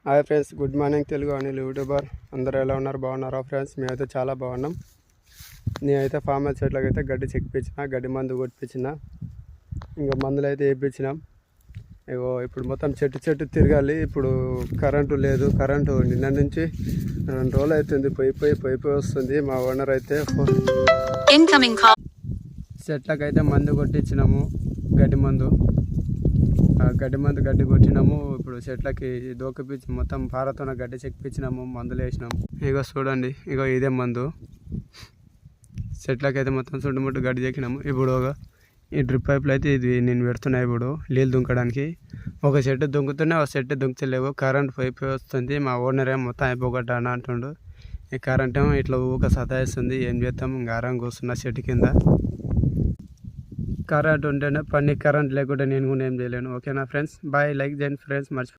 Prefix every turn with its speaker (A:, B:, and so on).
A: Hi friends, good morning Telugu Anil YouTuber. అందరూ ఎలా ఉన్నారు? బాగున్నారా ఫ్రెండ్స్? మేమైతే చాలా బాగున్నాం. నేనైతే ఫామ్ హౌస్ చెట్లకైతే గడ్డి చెక్కిపించిన, గడ్డి మందు కొట్టించిన, ఇంకా మందులు అయితే వేయించినాం. ఇగో ఇప్పుడు మొత్తం చెట్టు తిరగాలి. ఇప్పుడు కరెంటు లేదు. కరెంటు నిన్న నుంచి 2 రోజులు అవుతుంది, పోయి వస్తుంది. మా ఓనర్ అయితే చెట్లకైతే మందు కొట్టించినాము, గడ్డి గడ్డి కొట్టినాము. ఇప్పుడు చెట్లకి దోకిపించి మొత్తం పారతోన గడ్డి చెక్కిపించినాము, మందులు వేసినాము. ఇగో చూడండి, ఇగో ఇదే మందు. చెట్లకైతే మొత్తం చుట్టుముట్టు గడ్డి చెక్కినాము. ఇప్పుడు ఈ డ్రిప్ పైపులు అయితే ఇది నేను పెడుతున్నా. ఇప్పుడు నీళ్ళు దుంకడానికి ఒక చెట్టు దుంకుతున్నా, ఒక చెట్టు దుంకుతలేవు. కరెంట్ పోయి వస్తుంది. మా ఓనర్ ఏమో మొత్తం అయిపోగొట్టాను అంటుండు. ఈ కరెంట్ ఏమో ఇట్లా ఊక సతాయిస్తుంది. ఏం చేస్తాం, గారం కూర్చున్న చెట్టు కింద. కరెంట్ ఉంటేనే పని, కరెంట్ లేకుంటే నేను కూడా ఏం చేయలేను. ఓకేనా ఫ్రెండ్స్? బాయ్. లైక్ చేయండి ఫ్రెండ్స్, మర్చిపో.